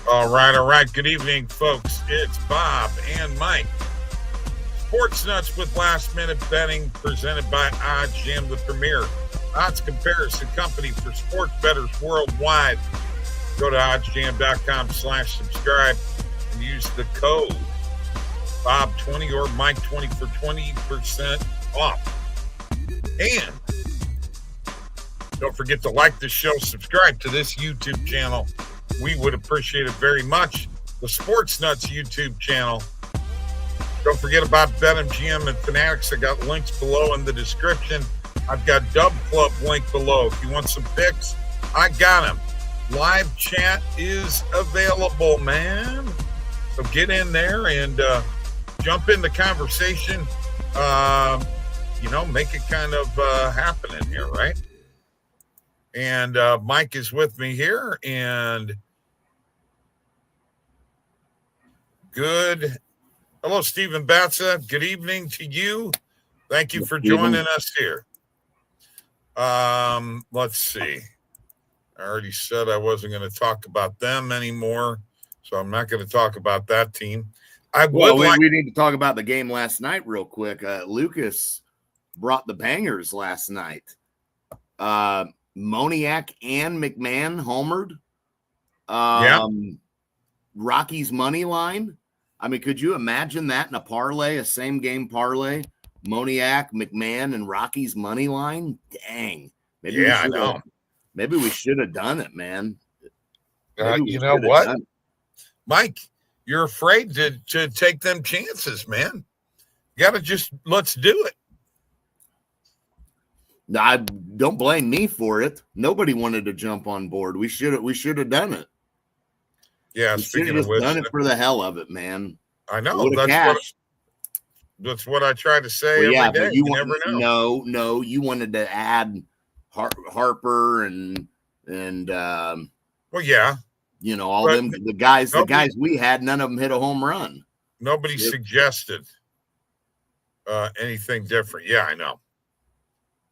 All right. Good evening, folks. It's Bob and Mike. Sports Nuts with Last Minute Betting, presented by OddsJam, the premier odds comparison company for sports bettors worldwide. Go to oddsjam.com/subscribe and use the code Bob20 or Mike20 for 20% off. And don't forget to like the show, subscribe to this YouTube channel. We would appreciate it very much. The Sports Nuts YouTube channel. Don't forget about BetMGM and Fanatics. I got links below in the description. I've got Dub Club link below. If you want some picks, I got them. Live chat is available, man. So get in there and jump in the conversation. Make it kind of happen in here, right? And Mike is with me here. And hello, Stephen Batza. Good evening to you. Thank you for joining us here. Let's see. I already said I wasn't going to talk about them anymore, so I'm not going to talk about that team. We need to talk about the game last night real quick. Lucas brought the bangers last night. Moniak and McMahon homered. Rocky's money line. I mean, could you imagine that in a parlay, a same game parlay? Moniak, McMahon, and Rocky's money line? Dang. I know. Maybe we should have done it, man. You know what? Mike, you're afraid to take them chances, man. You got to let's do it. I don't blame me for it. Nobody wanted to jump on board. We should have done it. Yeah, we speaking of which, done it for the hell of it, man. I know. That's what I try to say every day. But you never know. No, you wanted to add Harper and all them the guys we had, none of them hit a home run. Nobody suggested anything different. Yeah, I know.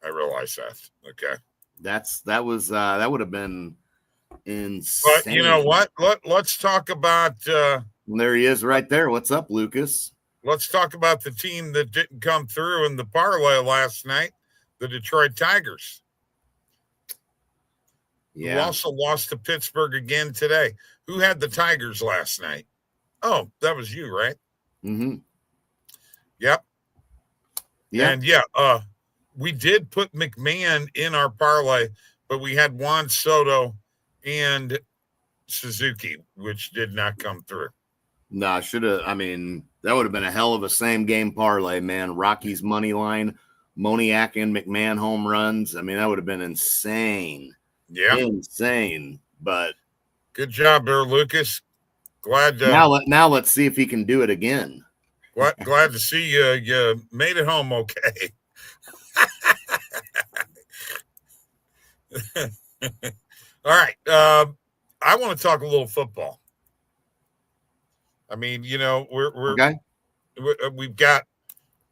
I realize that. Okay. That would have been insane. But you know what? Let's talk about there he is right there. What's up, Lucas? Let's talk about the team that didn't come through in the parlay last night, the Detroit Tigers. Yeah. Who also lost to Pittsburgh again today. Who had the Tigers last night? Oh, that was you, right? Mm-hmm. Yep. Yeah. And we did put McMahon in our parlay, but we had Juan Soto and Suzuki, which did not come through. No, that would have been a hell of a same game parlay, man. Rocky's money line, Moniak and McMahon home runs. That would have been insane. Yeah. Insane. But good job there, Lucas. Glad now let's see if he can do it again. Glad to see you made it home okay. All right. I want to talk a little football. We've got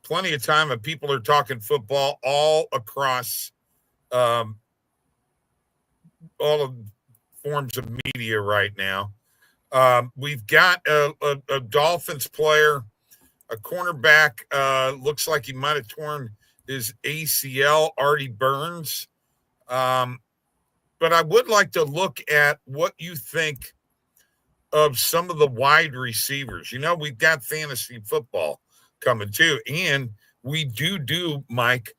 plenty of time, and people are talking football all across all of forms of media right now. We've got a Dolphins player, a cornerback. Looks like he might have torn his ACL, Artie Burns. But I would like to look at what you think of some of the wide receivers. We've got fantasy football coming too. And we do, Mike,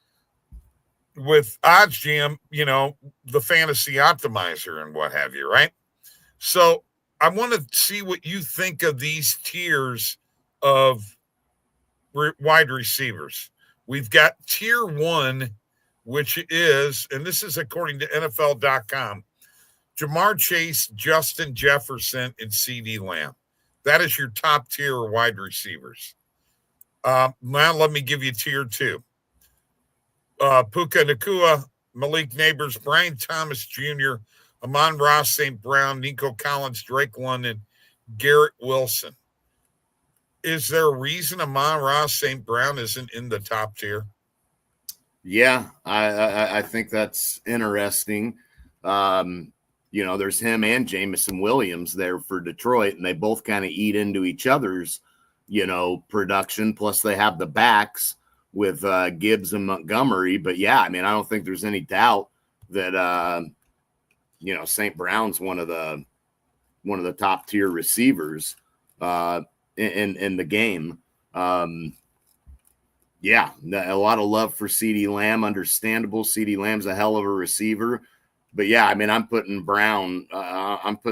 with OddsJam, the fantasy optimizer and what have you, right? So I want to see what you think of these tiers of wide receivers. We've got tier 1, which is, and this is according to NFL.com, Jamar Chase, Justin Jefferson, and CeeDee Lamb. That is your top tier wide receivers. Now let me give you tier 2. Puka Nacua, Malik Neighbors, Brian Thomas Jr., Amon-Ra St. Brown, Nico Collins, Drake London, Garrett Wilson. Is there a reason Amon-Ra St. Brown isn't in the top tier? Yeah, I think that's interesting. there's him and Jamison Williams there for Detroit, and they both kind of eat into each other's, production. Plus they have the backs with Gibbs and Montgomery. But yeah, I mean, I don't think there's any doubt that, St. Brown's one of the top tier receivers in the game. Yeah, a lot of love for CeeDee Lamb. Understandable. CeeDee Lamb's a hell of a receiver. But yeah, I mean, I'm putting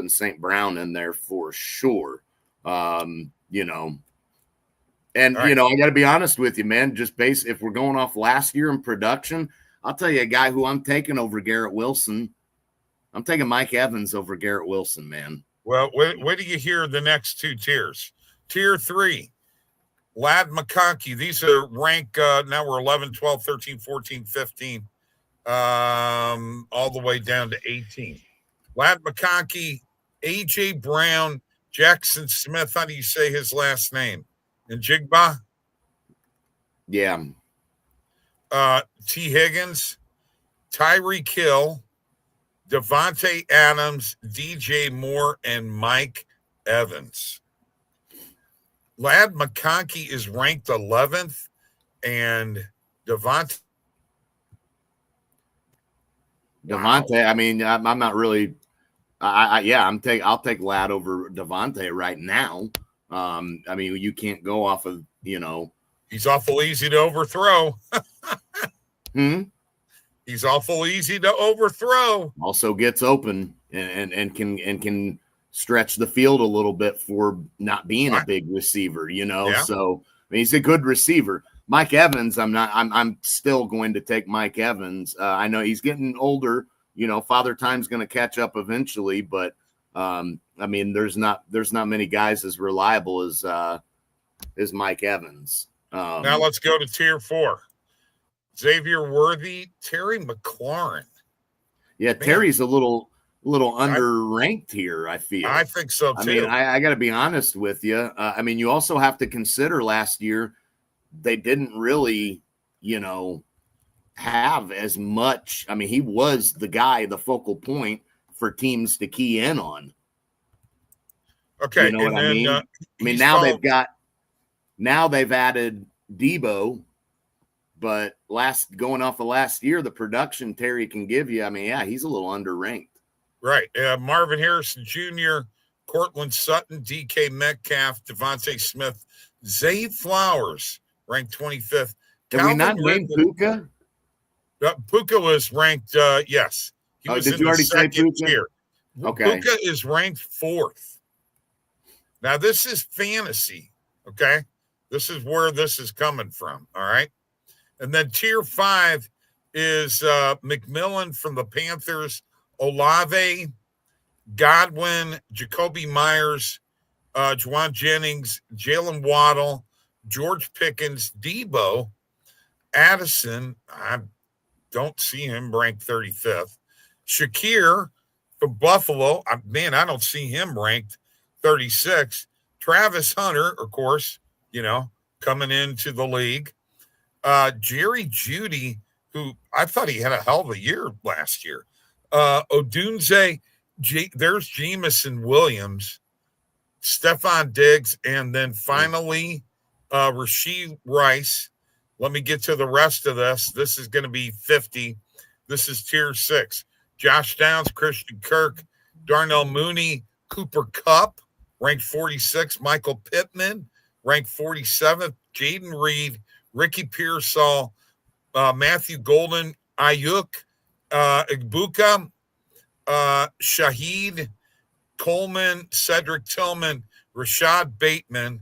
St. Brown in there for sure. And right. I got to be honest with you, man. If we're going off last year in production, I'll tell you a guy who I'm taking over Garrett Wilson. I'm taking Mike Evans over Garrett Wilson, man. Well, wait do you hear the next two tiers? Tier 3, Ladd McConkey. These are rank, now we're 11, 12, 13, 14, 15, all the way down to 18. Ladd McConkey, A.J. Brown, Jackson Smith. How do you say his last name? And Jigba? Yeah. T. Higgins, Tyreek Hill, Devontae Adams, DJ Moore, and Mike Evans. Ladd McConkey is ranked 11th, and Devontae. Wow. I mean, I'm not really. I'll take Ladd over Devontae right now. I mean, you can't go off of He's awful easy to overthrow. He's awful easy to overthrow. Also gets open and can stretch the field a little bit for not being a big receiver, Yeah. So I mean, he's a good receiver. Mike Evans, I'm still going to take Mike Evans. I know he's getting older, Father Time's going to catch up eventually, but I mean, there's not many guys as reliable as Mike Evans. Now let's go to tier 4. Xavier Worthy, Terry McLaurin. Yeah, man. Terry's a little underranked here, I feel. I think so, too. I mean, I got to be honest with you. I mean, you also have to consider last year they didn't really, have as much. I mean, he was the guy, the focal point for teams to key in on. Okay. You know what I mean? I mean, now they've added Debo. But going off of last year, the production Terry can give you, I mean, yeah, he's a little underranked. Right. Marvin Harrison Jr., Cortland Sutton, DK Metcalf, Devontae Smith, Zay Flowers, ranked 25th. Did we not name Puka? Puka was ranked, yes. He was did you already say Puka? Tier. Okay. Puka is ranked 4th. Now, this is fantasy, okay? This is where this is coming from, all right? And then tier 5 is McMillan from the Panthers, Olave, Godwin, Jacoby Myers, Juwan Jennings, Jalen Waddle, George Pickens, Debo, Addison. I don't see him ranked 35th. Shakir from Buffalo. I don't see him ranked 36th. Travis Hunter, of course, coming into the league. Jerry Jeudy, who I thought he had a hell of a year last year. Odunze, there's Jamison Williams, Stephon Diggs, and then finally Rashee Rice. Let me get to the rest of this. This is going to be 50. This is tier 6. Josh Downs, Christian Kirk, Darnell Mooney, Cooper Kupp, ranked 46. Michael Pittman, ranked 47th. Jaden Reed, Ricky Pearsall, Matthew Golden, Ayuk, Igbuka, Shaheed, Coleman, Cedric Tillman, Rashad Bateman.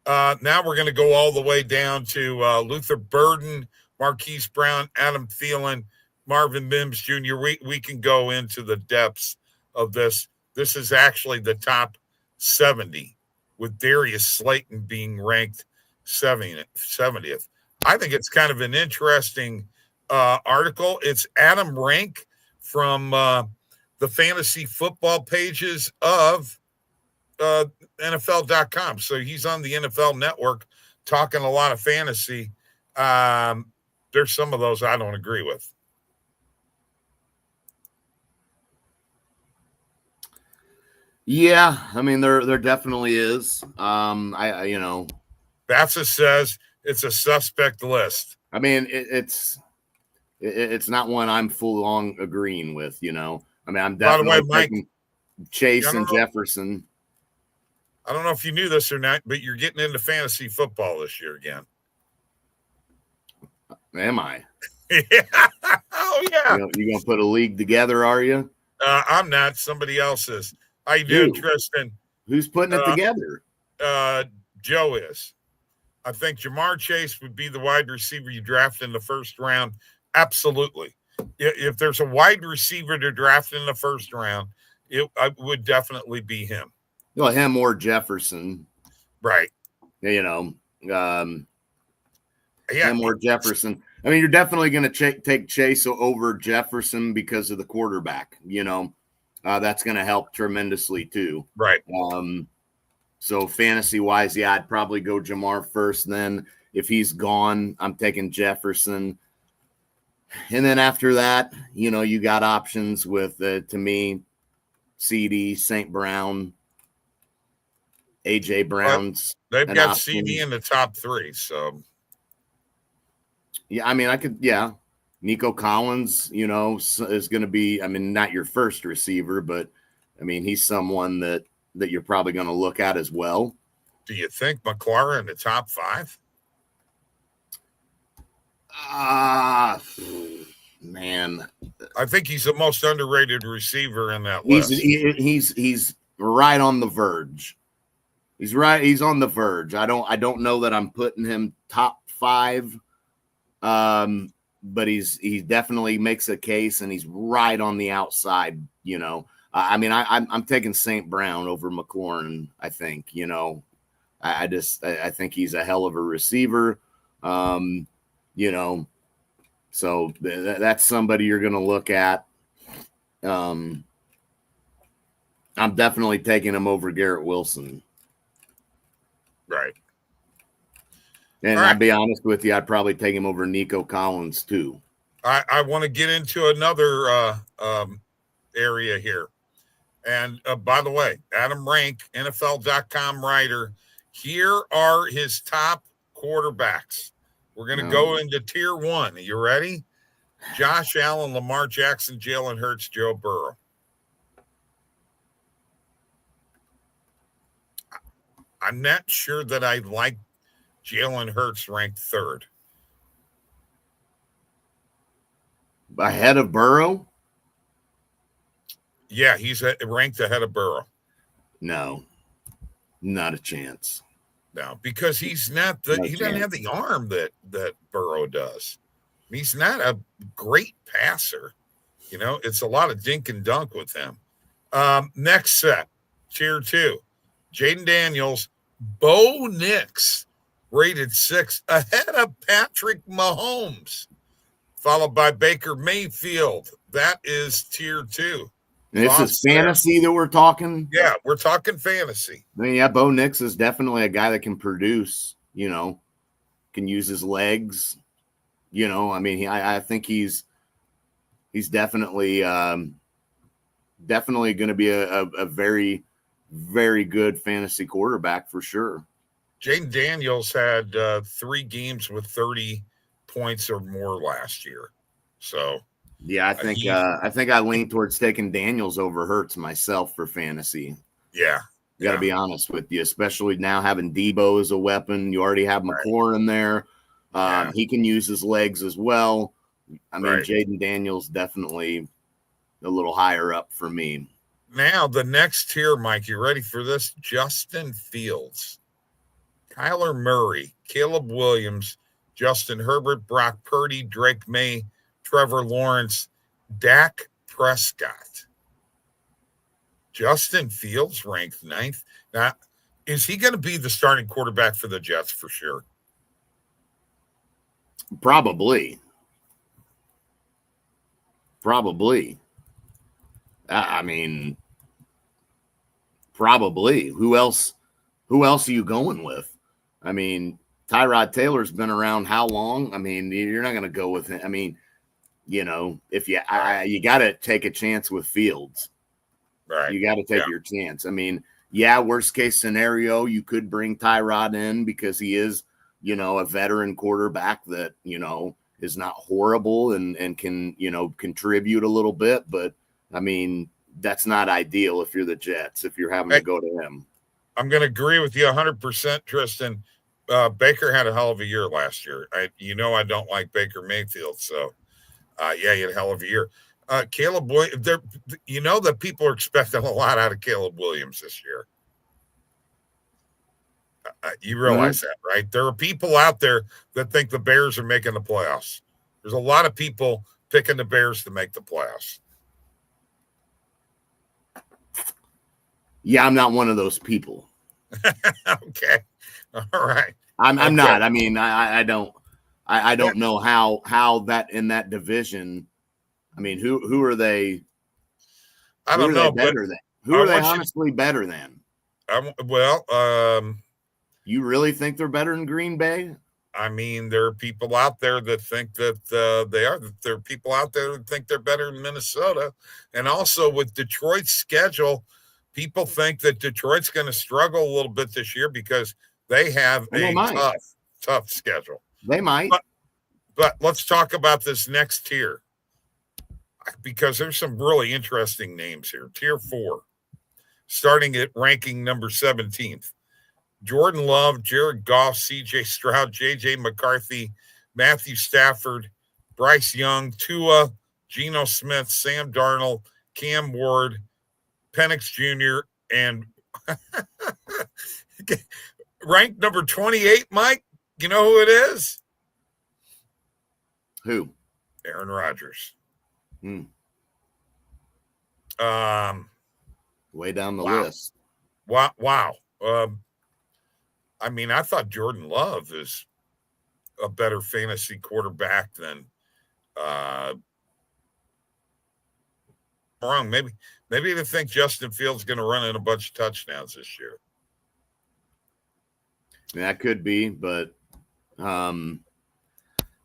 Now we're going to go all the way down to Luther Burden, Marquise Brown, Adam Thielen, Marvin Mims Jr. We can go into the depths of this. This is actually the top 70, with Darius Slayton being ranked 70th. I think it's kind of an interesting article. It's Adam Rank from the fantasy football pages of NFL.com. So he's on the NFL Network talking a lot of fantasy. There's some of those I don't agree with. Yeah, I mean there definitely is. Batsa says it's a suspect list. I mean it's not one I'm full on agreeing with. I mean I'm By the way, definitely Mike, taking Chase and Jefferson. I don't know if you knew this or not, but you're getting into fantasy football this year again. Am I? Yeah. Oh yeah. You gonna put a league together? Are you? I'm not. Somebody else is. How you doing, Tristan? Who's putting it together? Joe is. I think Jamar Chase would be the wide receiver you draft in the first round. Absolutely. If there's a wide receiver to draft in the first round, it would definitely be him. Well, him or Jefferson. Right. Him or Jefferson. I mean, you're definitely going to take Chase over Jefferson because of the quarterback. That's going to help tremendously too. Right. So fantasy-wise, yeah, I'd probably go Jamar first. Then if he's gone, I'm taking Jefferson. And then after that, you got options with, to me, CD, St. Brown, A.J. Brown's. They've got option. CD in the top 3, so. Yeah, I mean, Nico Collins, is going to be, I mean, not your first receiver, but, I mean, he's someone that you're probably going to look at as well. Do you think McLaurin in the top 5? Man. I think he's the most underrated receiver in that list. He's right on the verge. He's on the verge. I don't know that I'm putting him top 5. But he definitely makes a case, and he's right on the outside. I mean, I'm taking St. Brown over McLaurin. I think, I think he's a hell of a receiver. So that's somebody you're going to look at. I'm definitely taking him over Garrett Wilson. Right. And I'll be honest with you, I'd probably take him over Nico Collins too. I want to get into another area here. And by the way, Adam Rank, NFL.com writer, here are his top quarterbacks. We're going to go into tier 1. Are you ready? Josh Allen, Lamar Jackson, Jalen Hurts, Joe Burrow. I'm not sure that I like Jalen Hurts ranked 3rd. Ahead of Burrow? Yeah, he's ranked ahead of Burrow. No, not a chance. No, because he's not he doesn't have the arm that Burrow does. He's not a great passer. It's a lot of dink and dunk with him. Next set, tier 2. Jaden Daniels, Bo Nix, rated 6, ahead of Patrick Mahomes, followed by Baker Mayfield. That is tier 2. And this is fantasy that we're talking? Yeah, we're talking fantasy. I mean, yeah, Bo Nix is definitely a guy that can produce, can use his legs. I mean, I think he's definitely going to be a very, very good fantasy quarterback for sure. Jaden Daniels had 3 games with 30 points or more last year. So, yeah, I think I lean towards taking Daniels over Hurts myself for fantasy. Yeah. Got to be honest with you, especially now having Debo as a weapon. You already have McLaurin there. He can use his legs as well. I mean, Jaden Daniels definitely a little higher up for me. Now, the next tier, Mike, you ready for this? Justin Fields, Kyler Murray, Caleb Williams, Justin Herbert, Brock Purdy, Drake May, Trevor Lawrence, Dak Prescott. Justin Fields ranked 9th. Now, is he going to be the starting quarterback for the Jets for sure? Probably. I mean, probably. Who else are you going with? I mean, Tyrod Taylor's been around how long? I mean, you're not going to go with him. I mean, if you got to take a chance with Fields. Right. You got to take your chance. I mean, yeah, worst case scenario, you could bring Tyrod in because he is, a veteran quarterback that, is not horrible and can, contribute a little bit. But, I mean, that's not ideal if you're the Jets, if you're having to go to him. I'm going to agree with you 100%, Tristan. Baker had a hell of a year last year. I don't like Baker Mayfield. So, he had a hell of a year. Caleb Williams, that people are expecting a lot out of Caleb Williams this year. You realize that, right? There are people out there that think the Bears are making the playoffs. There's a lot of people picking the Bears to make the playoffs. Yeah, I'm not one of those people. Okay. All right. I'm not. I mean, I don't know how that in that division. I mean, who are they? I don't know. Better than? Who are they honestly better than? You really think they're better than Green Bay? I mean, there are people out there that think that they are. There are people out there that think they're better than Minnesota. And also with Detroit's schedule, people think that Detroit's going to struggle a little bit this year because they have a tough schedule. They might. But let's talk about this next tier because there's some really interesting names here. Tier 4, starting at ranking number 17th. Jordan Love, Jared Goff, C.J. Stroud, J.J. McCarthy, Matthew Stafford, Bryce Young, Tua, Geno Smith, Sam Darnold, Cam Ward, Penix Jr., and ranked number 28, Mike. You know who it is? Who? Aaron Rodgers. Way down the list. Wow. I mean, I thought Jordan Love is a better fantasy quarterback than wrong. Maybe they think Justin Fields is going to run in a bunch of touchdowns this year. That could be, but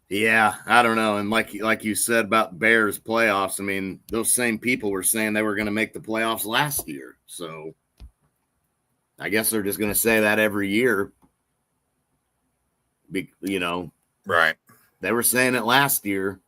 yeah, I don't know. And like you said about Bears playoffs, I mean, those same people were saying they were going to make the playoffs last year. So I guess they're just going to say that every year. Right. They were saying it last year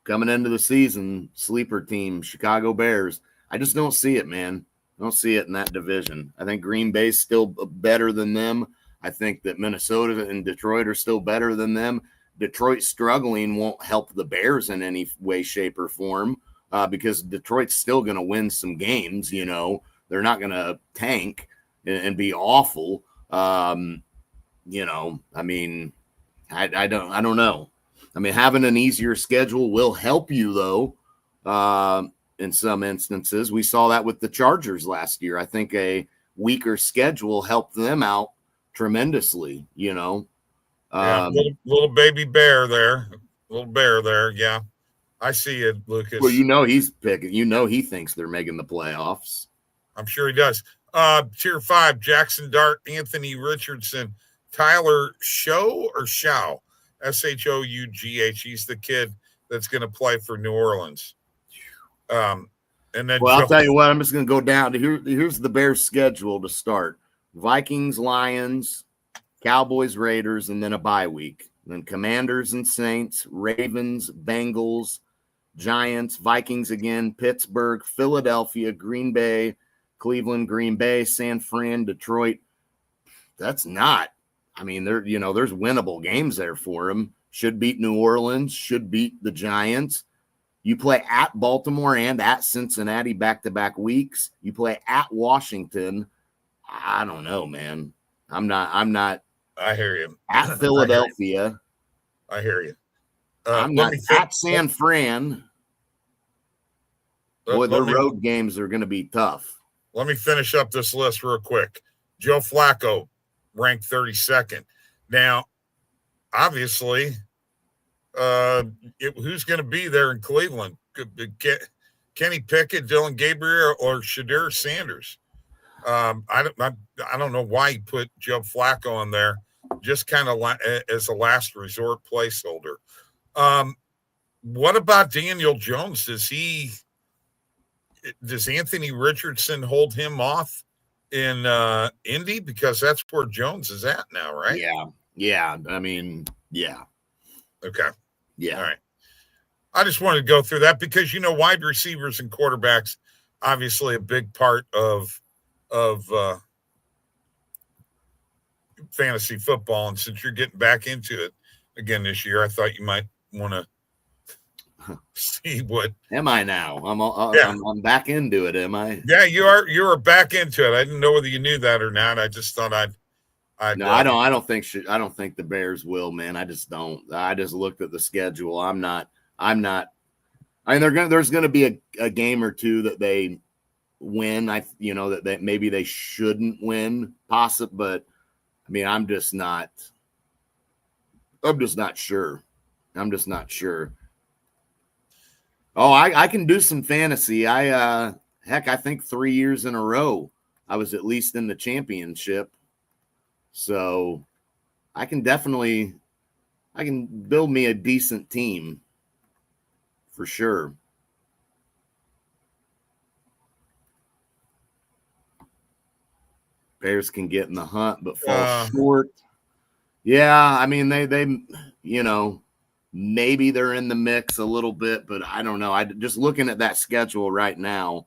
coming into the season, sleeper team, Chicago Bears. I just don't see it, man. I don't see it in that division. I think Green Bay's still better than them. I think that Minnesota and Detroit are still better than them. Detroit struggling won't help the Bears in any way, shape, or form because Detroit's still going to win some games. They're not going to tank and be awful. I mean, I don't know. I mean, having an easier schedule will help you, though. In some instances, we saw that with the Chargers last year. I think a weaker schedule helped them out tremendously. Little baby bear there, Yeah, I see it, Lucas. Well, he's picking. He thinks they're making the playoffs. I'm sure he does. Tier 5, Jackson Dart, Anthony Richardson, Tyler Shough or Shough, Shough. He's the kid that's going to play for New Orleans. And then, I'll tell you what. I'm just going to go down to here. Here's the Bears' schedule to start: Vikings, Lions, Cowboys, Raiders, and then a bye week. Then Commanders and Saints, Ravens, Bengals, Giants, Vikings again, Pittsburgh, Philadelphia, Green Bay, Cleveland, Green Bay, San Fran, Detroit. That's not. I mean, there's winnable games there for them. Should beat New Orleans. Should beat the Giants. You play at Baltimore and at Cincinnati back-to-back weeks. You play at Washington. I don't know, man. I'm not. I hear you. At Philadelphia. I hear you. I'm not at San Fran. Boy, their road games are going to be tough. Let me finish up this list real quick. Joe Flacco, ranked 32nd. Now, obviously, who's going to be there in Cleveland? Kenny Pickett, Dylan Gabriel, or Shadur Sanders? I don't know why he put Joe Flacco on there, just kind of as a last resort placeholder. What about Daniel Jones? does Anthony Richardson hold him off in Indy? Because that's where Jones is at now, right? Yeah. I mean, yeah. Okay. Yeah. All right. I just wanted to go through that because, wide receivers and quarterbacks, obviously a big part of fantasy football. And since you're getting back into it again this year, I thought you might want to see what. Am I now? I'm back into it. Am I? Yeah, you are. You are back into it. I didn't know whether you knew that or not. I just thought I'd no, I don't think the Bears will, man. I just don't. I just looked at the schedule. I'm not. I mean, there's gonna be a game or two that they win. That maybe they shouldn't win, possibly. But I mean, I'm just not sure. I'm just not sure. Oh, I can do some fantasy. I think 3 years in a row I was at least in the championship. So I can build me a decent team for sure. Bears can get in the hunt but fall short. Yeah, I mean they maybe they're in the mix a little bit, but I don't know. I just looking at that schedule right now,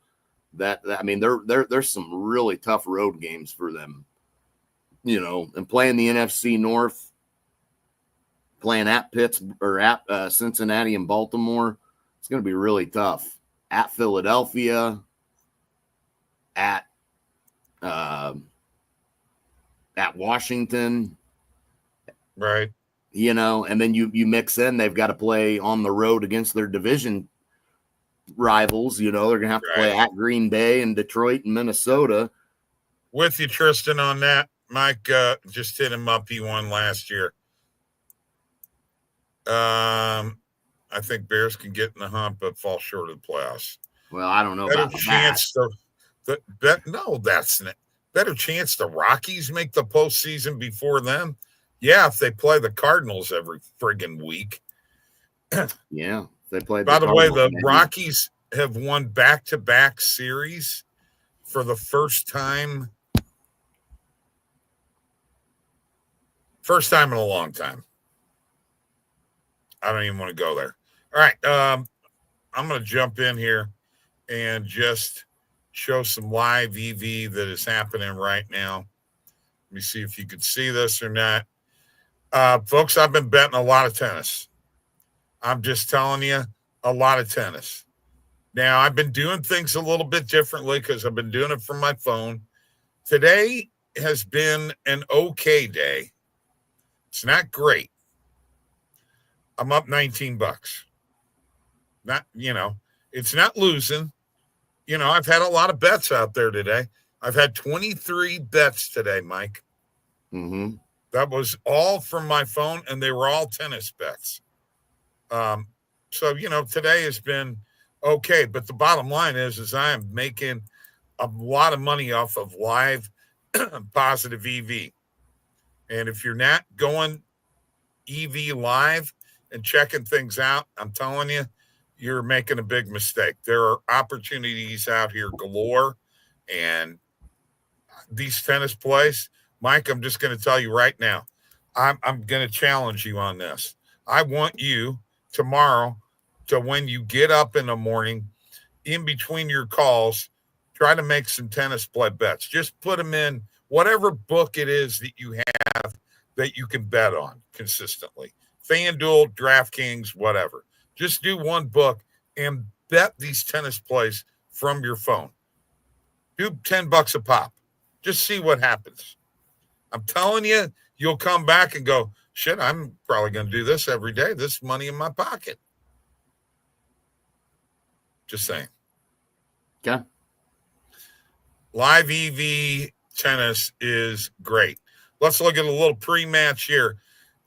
I mean there's some really tough road games for them. And playing the NFC North, playing at Pittsburgh or at Cincinnati and Baltimore, it's going to be really tough. At Philadelphia, at Washington, right. And then you mix in, they've got to play on the road against their division rivals. They're going to have to play at Green Bay and Detroit and Minnesota. With you, Tristan, on that. Mike just hit him up. He won last year. I think Bears can get in the hunt, but fall short of the playoffs. Well, I don't know better about chance that. That's not. Better chance the Rockies make the postseason before them. Yeah, if they play the Cardinals every friggin' week. Yeah, they play. By the way, the Rockies have won back-to-back series for the first time. First time in a long time. I don't even want to go there. All right. I'm going to jump in here and just show some live EV that is happening right now. Let me see if you can see this or not. Folks, I've been betting a lot of tennis. I'm just telling you, a lot of tennis. Now, I've been doing things a little bit differently because I've been doing it from my phone. Today has been an okay day. It's not great. I'm up $19. Not, it's not losing. I've had a lot of bets out there today. I've had 23 bets today, Mike. Mm-hmm. That was all from my phone, and they were all tennis bets. So, today has been okay. But the bottom line is I am making a lot of money off of live positive EV. And if you're not going EV live and checking things out, I'm telling you, you're making a big mistake. There are opportunities out here galore. And these tennis plays, Mike, I'm just going to tell you right now, I'm going to challenge you on this. I want you tomorrow to, when you get up in the morning, in between your calls, try to make some tennis play bets. Just put them in whatever book it is that you have that you can bet on consistently. FanDuel, DraftKings, whatever. Just do one book and bet these tennis plays from your phone. Do $10 a pop. Just see what happens. I'm telling you, you'll come back and go, shit, I'm probably going to do this every day. This is money in my pocket. Just saying. Okay. Live EV tennis is great. Let's look at a little pre-match here.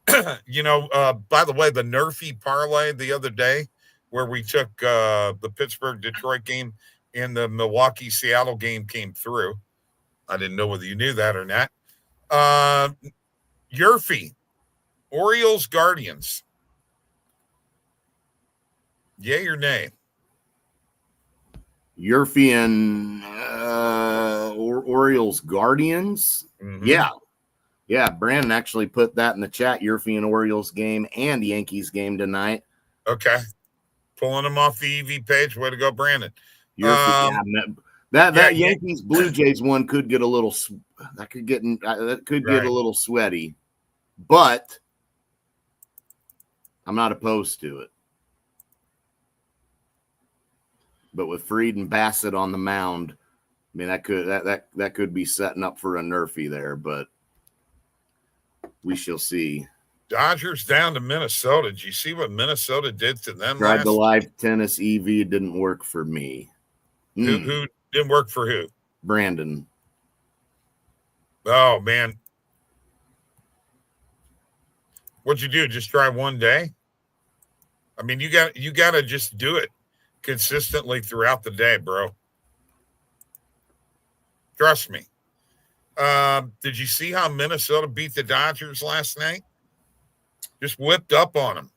By the way, the Nerfy parlay the other day where we took the Pittsburgh-Detroit game and the Milwaukee-Seattle game came through. I didn't know whether you knew that or not. Yerfy, Orioles-Guardians. Yay or nay? European Orioles Guardians. Mm-hmm. Yeah. Brandon actually put that in the chat. European Orioles game and Yankees game tonight. Okay. Pulling them off the EV page. Way to go, Brandon. That Yankees Blue Jays one could get a little get a little sweaty, but I'm not opposed to it. But with Fried and Bassett on the mound, I mean that could be setting up for a nerfy there, but we shall see. Dodgers down to Minnesota. Did you see what Minnesota did to them? Tried the live tennis EV. It didn't work for me. Who didn't work for who? Brandon. Oh man. What'd you do? Just try one day? I mean, you got to just do it consistently throughout the day, bro. Trust me. Did you see how Minnesota beat the Dodgers last night? Just whipped up on them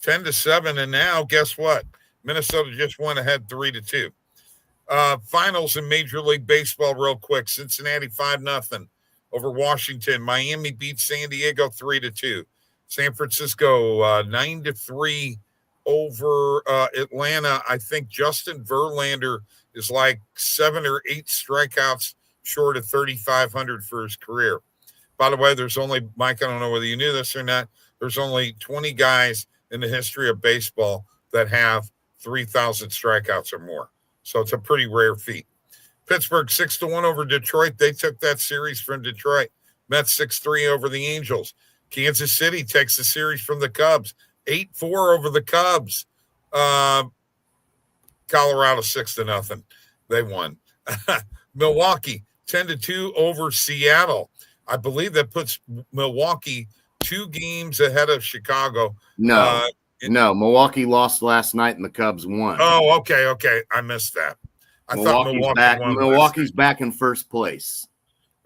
10-7. And now guess what? Minnesota just went ahead 3-2. Finals in Major League Baseball real quick. Cincinnati 5-0 over Washington. Miami beats San Diego 3-2. San Francisco 9-3 over Atlanta. I think Justin Verlander is like 7 or 8 strikeouts short of 3,500 for his career. By the way, there's only, Mike, I don't know whether you knew this or not, there's only 20 guys in the history of baseball that have 3,000 strikeouts or more. So it's a pretty rare feat. Pittsburgh 6-1 over Detroit. They took that series from Detroit. Mets 6-3 over the Angels. Kansas City takes the series from the Cubs. 8-4 over the Cubs. Colorado 6-0. They won. Milwaukee 10-2 over Seattle. I believe that puts Milwaukee 2 games ahead of Chicago. No, Milwaukee lost last night and the Cubs won. Oh, okay. I missed that. I thought Milwaukee won. Milwaukee's back in first place.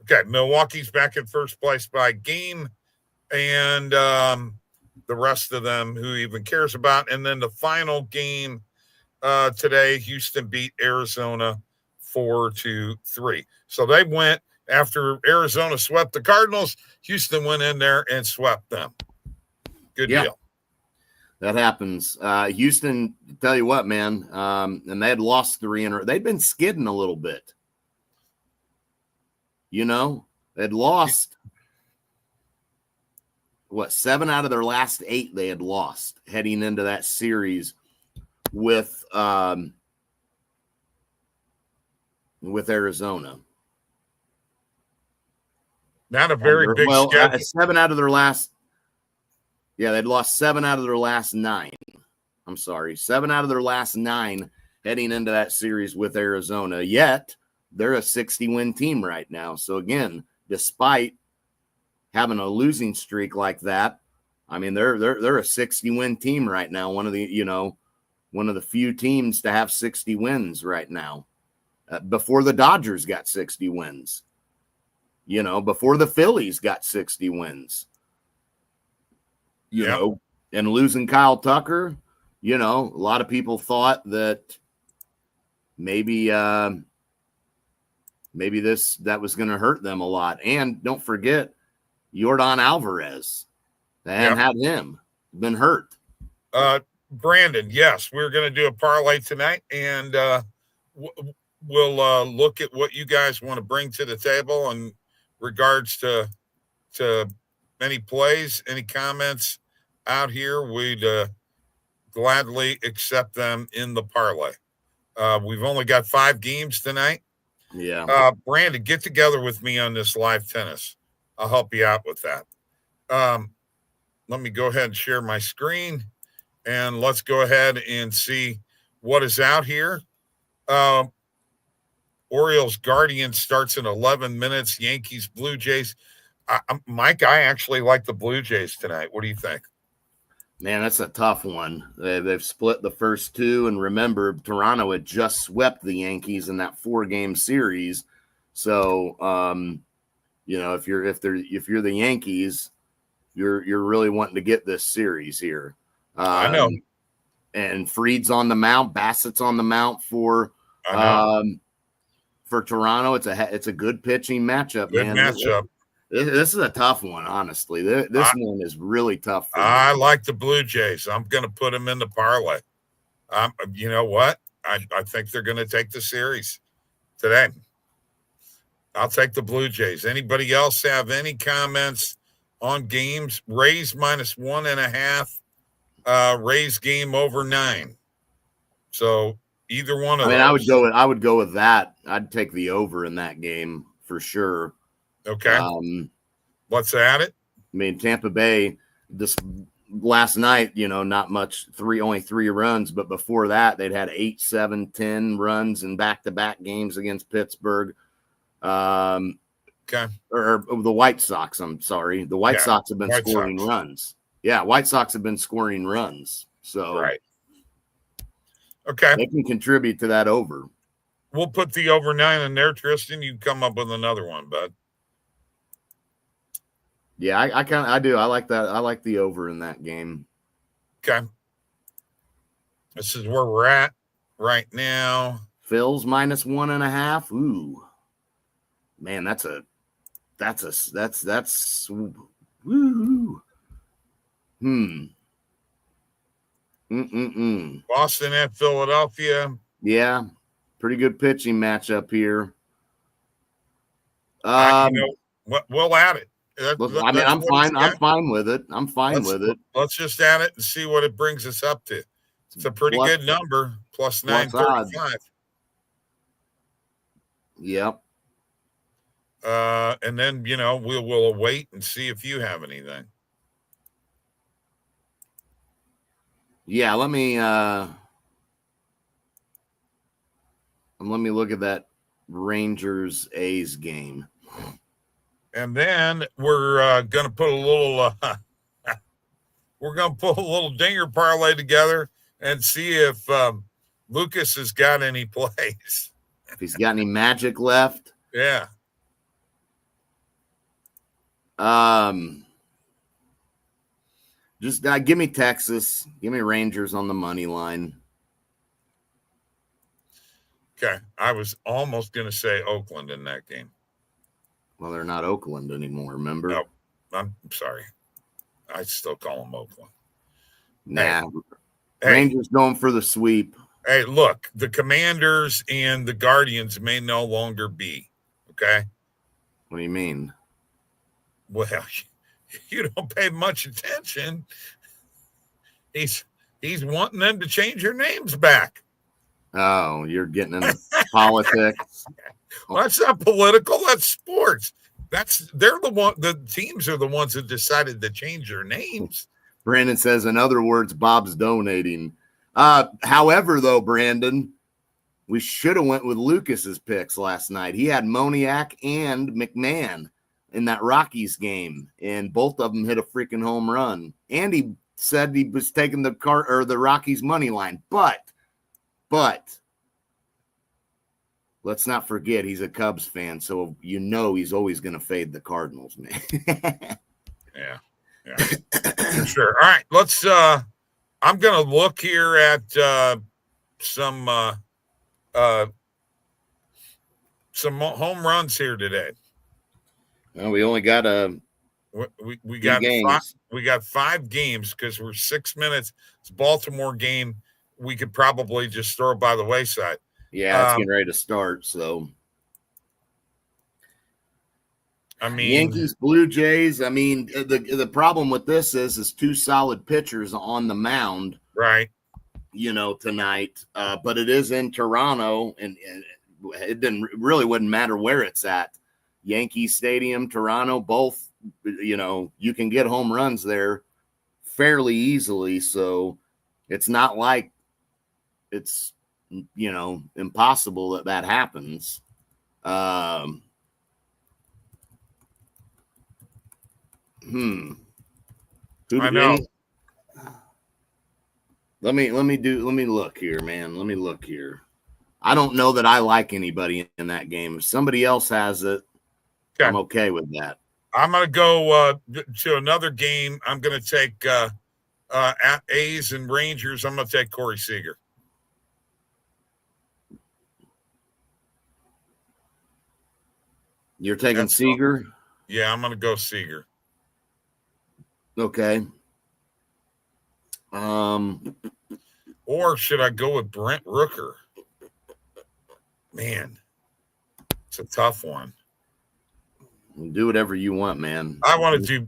Okay, Milwaukee's back in first place by game, and the rest of them, who even cares about? And then the final game today, Houston beat Arizona 4-3. So they went after Arizona swept the Cardinals. Houston went in there and swept them. Good deal. That happens. Houston, tell you what, man, and they had lost 3 in a row. They'd been skidding a little bit. You know, they'd lost, 7 out of their last 8 they had lost heading into that series with Arizona. Not a very big schedule. 7 out of their last. Yeah, they'd lost 7 out of their last 9. I'm sorry, 7 out of their last 9 heading into that series with Arizona. Yet they're a 60-win team right now. So again, despite having a losing streak like that, I mean they're a 60-win team right now. One of the few teams to have 60 wins right now. Before the Dodgers got 60 wins. Before the Phillies got 60 wins. And losing Kyle Tucker, a lot of people thought that maybe that was going to hurt them a lot. And don't forget Yordan Alvarez. They hadn't had him. Been hurt. Brandon, yes, we're going to do a parlay tonight, and we'll look at what you guys want to bring to the table in regards to any plays, any comments out here. We'd gladly accept them in the parlay. We've only got 5 games tonight. Yeah. Brandon, get together with me on this live tennis. I'll help you out with that. Let me go ahead and share my screen, and let's go ahead and see what is out here. Orioles Guardians starts in 11 minutes. Yankees Blue Jays. Mike, I actually like the Blue Jays tonight. What do you think? Man, that's a tough one. They've split the first 2, and remember, Toronto had just swept the Yankees in that 4-game series. So, if you're the Yankees, you're really wanting to get this series here. I know. And Fried's on the mount, Bassett's on the mount for I know. For Toronto, it's a good pitching matchup, Good man. matchup. This is a tough one, honestly. This one is really tough for me. I like the Blue Jays. I'm going to put them in the parlay. You know what? I think they're going to take the series today. I'll take the Blue Jays. Anybody else have any comments on games? Rays -1.5. Rays game over 9. So either one of those. I would go with that. I'd take the over in that game for sure. Okay. Let's add it. I mean, Tampa Bay this last night, not much, only 3 runs, but before that, they'd had 8, 7, 10 runs in back-to-back games against Pittsburgh. Okay. Or the White Sox, I'm sorry. The White Sox have been scoring runs. Yeah, White Sox have been scoring runs. So right. Okay. They can contribute to that over. We'll put the over 9 in there, Tristan. You come up with another one, bud. Yeah, I do. I like that. I like the over in that game. Okay. This is where we're at right now. Phil's -1.5. Ooh. Man, that's woo. Boston at Philadelphia. Yeah, pretty good pitching matchup here. We'll add it. I'm fine. I'm fine with it. Let's just add it and see what it brings us up to. It's a pretty good number, plus 935. Yep. And then we'll wait and see if you have anything. Yeah, let me look at that Rangers A's game. And then we're gonna put a little dinger parlay together and see if Lucas has got any plays. If he's got any magic left. Yeah. Just give me Texas. Give me Rangers on the money line. Okay. I was almost going to say Oakland in that game. Well, they're not Oakland anymore, remember? No, I'm sorry. I still call them Oakland. Nah. Rangers going for the sweep. Hey, look, the Commanders and the Guardians may no longer be. Okay. What do you mean? Well, you don't pay much attention. He's wanting them to change their names back. Oh, you're getting into politics. Well, that's not political. That's sports. They're the one. The teams are the ones that decided to change their names. Brandon says, in other words, Bob's donating. However, though, Brandon, we should have went with Lucas's picks last night. He had Moniak and McMahon in that Rockies game, and both of them hit a freaking home run. And he said he was taking the Rockies money line, but let's not forget he's a Cubs fan, so he's always going to fade the Cardinals, man. Yeah, for sure. All right, let's. I'm going to look here at some home runs here today. Well, we only got we got 5 games because we're 6 minutes. It's a Baltimore game. We could probably just throw it by the wayside. Yeah, it's getting ready to start. So, I mean, Yankees, Blue Jays. I mean, the problem with this is 2 solid pitchers on the mound, right? Tonight. But it is in Toronto, and it wouldn't matter where it's at. Yankee Stadium, Toronto, both. You can get home runs there fairly easily. So it's not like it's impossible that happens. Who I know. Let me look here, man. Let me look here. I don't know that I like anybody in that game. If somebody else has it, I'm okay with that. I'm going to go to another game. I'm going to take at A's and Rangers. I'm going to take Corey Seager. You're taking That's Seager? Yeah, I'm going to go Seager. Okay. Or should I go with Brent Rooker? Man, it's a tough one. Do whatever you want, man. I want to do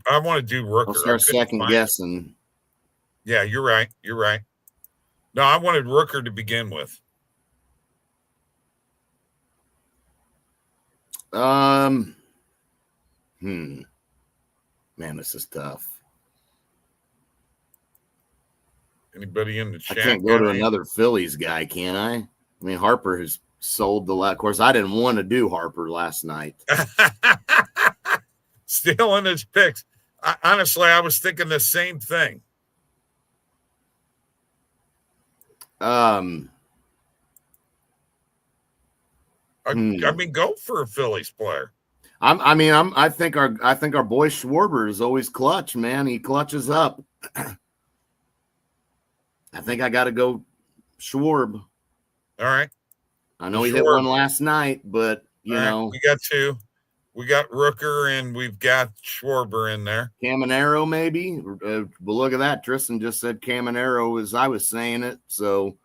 Rooker. I'll start second guessing. Yeah, you're right. You're right. No, I wanted Rooker to begin with. Man, this is tough. Anybody in the chat? I can't go to another Phillies guy, can I? I mean, Harper has sold the last. Of course, I didn't want to do Harper last night. Stealing his picks. Honestly, I was thinking the same thing. I mean, go for a Phillies player. I think our boy Schwarber is always clutch, man. He clutches up. I think I got to go Schwarb. All right. I know he hit one last night, but you know, we got two. We got Rooker and we've got Schwarber in there. Caminero, maybe. But look at that. Tristan just said Caminero as I was saying it. So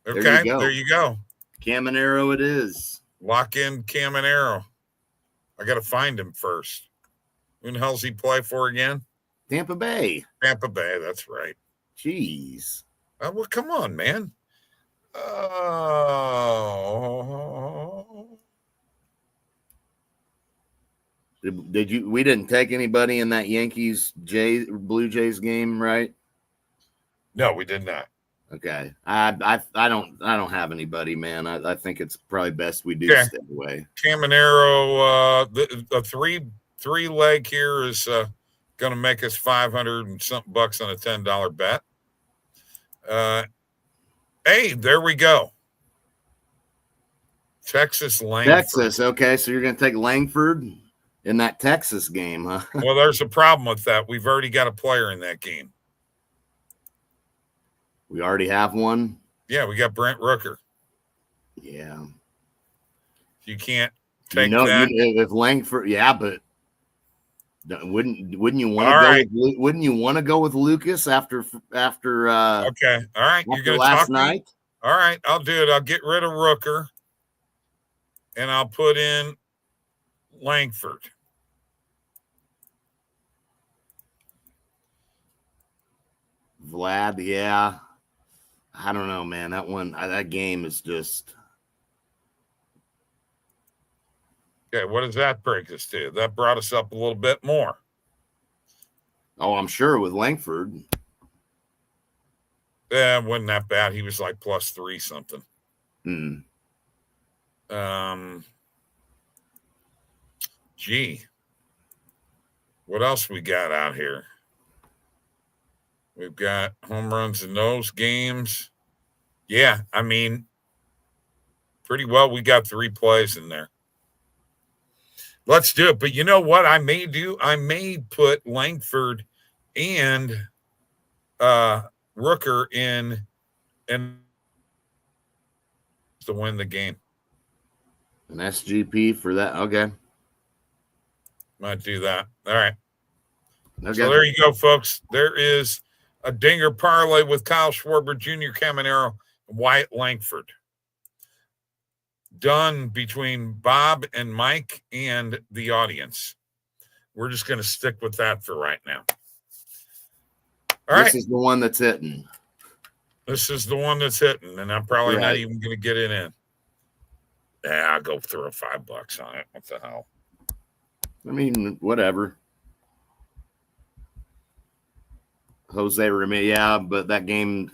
okay, there you go. Caminero it is. Lock in Caminero. I got to find him first. Who the hell's he play for again? Tampa Bay. Tampa Bay, that's right. Jeez. Well, come on, man. Oh. Did you? We didn't take anybody in that Blue Jays game, right? No, we did not. Okay. I don't have anybody, man. I think it's probably best we do stay away. Caminero, the three leg here is going to make us 500 and something bucks on a $10 bet. Hey, there we go. Langford. Texas, okay. So you're going to take Langford in that Texas game, huh? Well, there's a problem with that. We've already got a player in that game. We already have one? Yeah, we got Brent Rooker. Yeah. You can't take that. If Langford, yeah, but wouldn't you want to go? Wouldn't you want to go with Lucas after? Okay, all right. You're gonna last night. All right, I'll do it. I'll get rid of Rooker, and I'll put in Langford. Vlad, yeah. I don't know, man. That game is just. Okay, what does that break us to? That brought us up a little bit more. Oh, I'm sure with Langford. Yeah, wasn't that bad. He was like +3 something. Gee. What else we got out here? We've got home runs in those games. Yeah, I mean, pretty well we got 3 plays in there. Let's do it. But you know what I may do? I may put Langford and Rooker in and to win the game. An SGP for that. Okay. Might do that. All right. Okay. So there you go, folks. There is a dinger parlay with Kyle Schwarber, Jr. Caminero, and Wyatt Langford. Done between Bob and Mike and the audience. We're just going to stick with that for right now. All right. This is the one that's hitting. This is the one that's hitting, and I'm probably not even going to get it in. Yeah, I'll go throw $5 on it. What the hell? I mean, whatever. Jose Ramirez, yeah, but that game,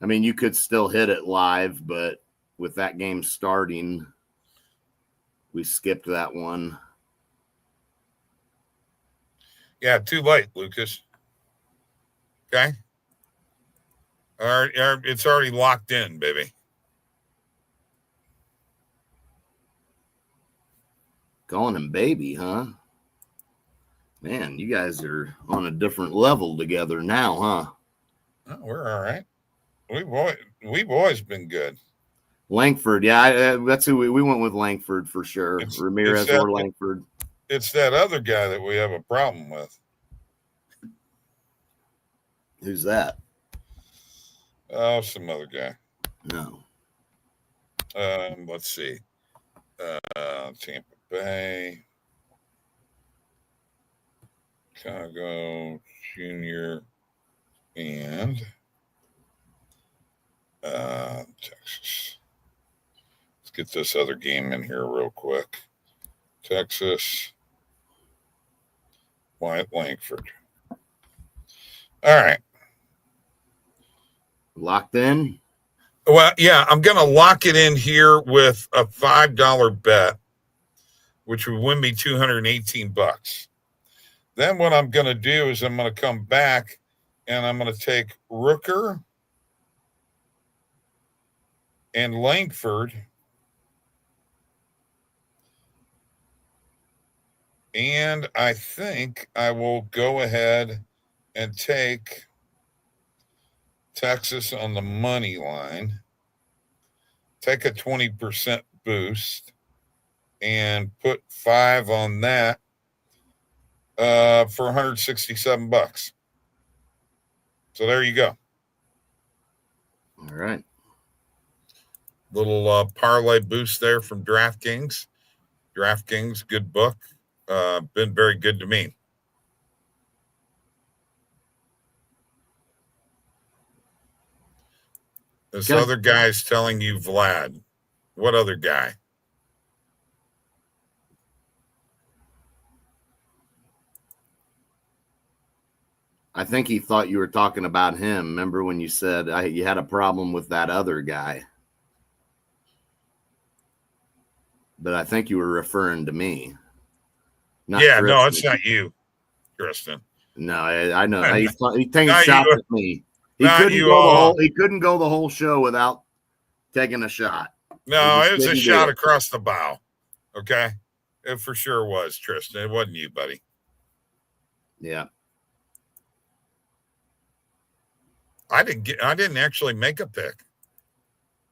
I mean, you could still hit it live, but with that game starting, we skipped that one. Yeah, too late, Lucas. Okay. All right, it's already locked in, baby. Calling him baby, huh? Man, you guys are on a different level together now, huh? Oh, we're all right. We've always been good. Langford, yeah, that's who we went with. Langford for sure. Ramirez or Langford. It's that other guy that we have a problem with. Who's that? Oh, some other guy. No. Let's see. Tampa Bay, Chicago Junior, and Texas. Let's get this other game in here real quick. Texas, Wyatt Langford. All right. Locked in? Well, yeah, I'm going to lock it in here with a $5 bet, which would win me $218. Then what I'm going to do is I'm going to come back and I'm going to take Rooker and Langford and I think I will go ahead and take Texas on the money line, take a 20% boost, and put 5 on that for $167. So there you go. All right. Little parlay boost there from DraftKings. DraftKings, good book. Been very good to me. This other guy's telling you Vlad. What other guy? I think he thought you were talking about him. Remember when you said you had a problem with that other guy? But I think you were referring to me. No, it's not you, Tristan. No, I know. He's taking shots at me. He couldn't go the whole show without taking a shot. No, it was a shot across the bow. Okay? It for sure was, Tristan. It wasn't you, buddy. Yeah. I didn't actually make a pick.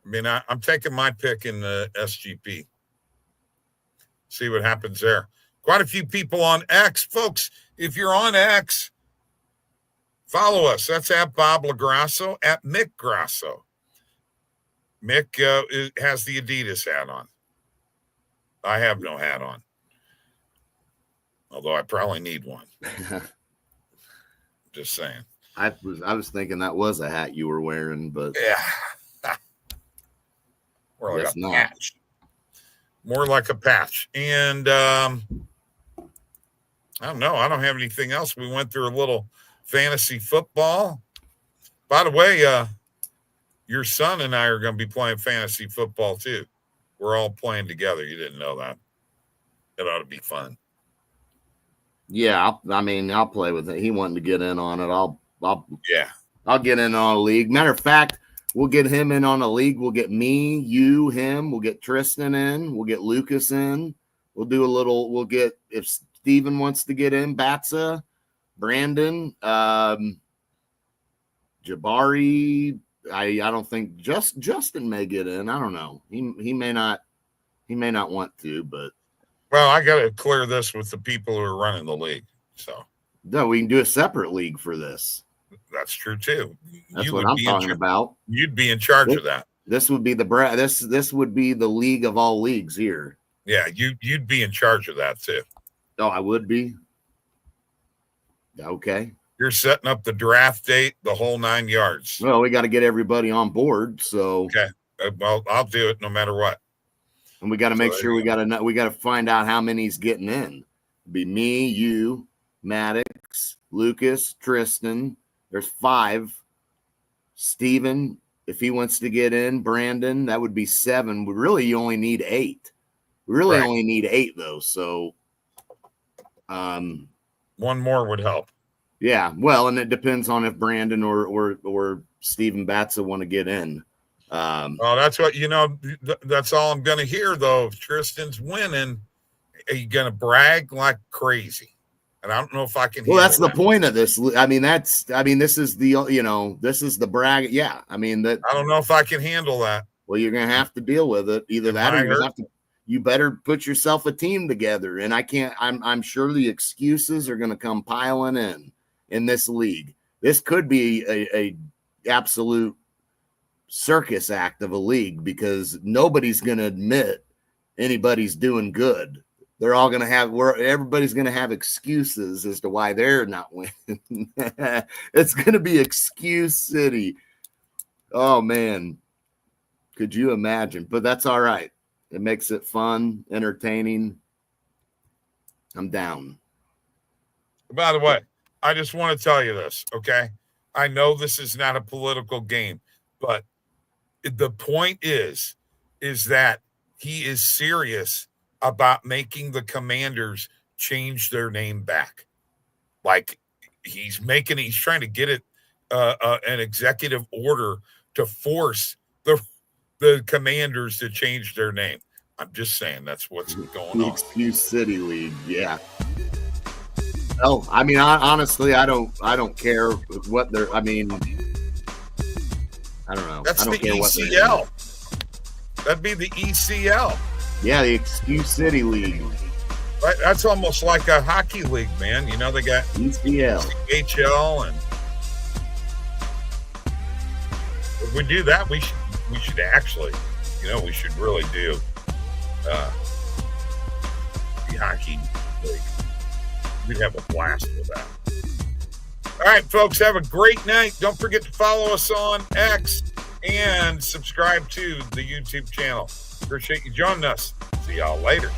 I mean, I'm taking my pick in the SGP. See what happens there. Quite a few people on X. Folks, if you're on X, follow us. That's at Bob LaGrasso, at Mick Grasso. Mick has the Adidas hat on. I have no hat on. Although I probably need one. Just saying. I was thinking that was a hat you were wearing, but yeah. More like a patch. More like a patch. And I don't know. I don't have anything else. We went through a little fantasy football. By the way, your son and I are going to be playing fantasy football too. We're all playing together. You didn't know that. It ought to be fun. Yeah, I'll play with it. He wanted to get in on it. I'll get in on a league. Matter of fact, we'll get him in on a league. We'll get me, you, him. We'll get Tristan in. We'll get Lucas in. We'll get, if Steven wants to get in, Batsa, Brandon, Jabari. I don't think Justin may get in. I don't know. He may not want to, but. Well, I got to clear this with the people who are running the league. So. No, we can do a separate league for this. That's true too. That's what I'm talking about. You'd be in charge of that. This would be this would be the league of all leagues here. Yeah, you'd be in charge of that too. Oh, I would be. Okay. You're setting up the draft date, the whole 9 yards. Well, we got to get everybody on board. So okay. Well, I'll do it no matter what. And we got to make sure we got to find out how many's getting in. It'd be me, you, Maddox, Lucas, Tristan. There's 5. Steven, if he wants to get in, Brandon, that would be 7. But really, you only need 8. We really only need 8, though. So, one more would help. Yeah, well, and it depends on if Brandon or Steven Batsa want to get in. Well, that's what that's all I'm going to hear, though. If Tristan's winning, are you going to brag like crazy? And I don't know if I can. Well, that's the point of this. This is the brag. Yeah. I mean, I don't know if I can handle that. Well, you're going to have to deal with it. Either that, or you're going to have to. You better put yourself a team together. And I'm sure the excuses are going to come piling in this league. This could be a absolute circus act of a league, because nobody's going to admit anybody's doing good. They're all going to have, everybody's going to have excuses as to why they're not winning. It's going to be excuse city. Oh man. Could you imagine? But that's all right. It makes it fun, entertaining. I'm down. By the way, I just want to tell you this, okay? I know this is not a political game, but the point is that he is serious about making the Commanders change their name back. Like he's trying to get it an executive order to force the Commanders to change their name. I'm just saying that's what's going on. The Excuse City League, yeah. Oh, I mean, honestly, I don't care what they're. I mean, I don't know. That's I don't the care ECL. That'd be the ECL. Yeah, the Excuse City League. Right? That's almost like a hockey league, man. You know, they got ECL, NHL, and if we do that, we should actually, we should really do the hockey league. We'd have a blast with that. All right, folks, have a great night. Don't forget to follow us on X and subscribe to the YouTube channel. Appreciate you joining us. See y'all later.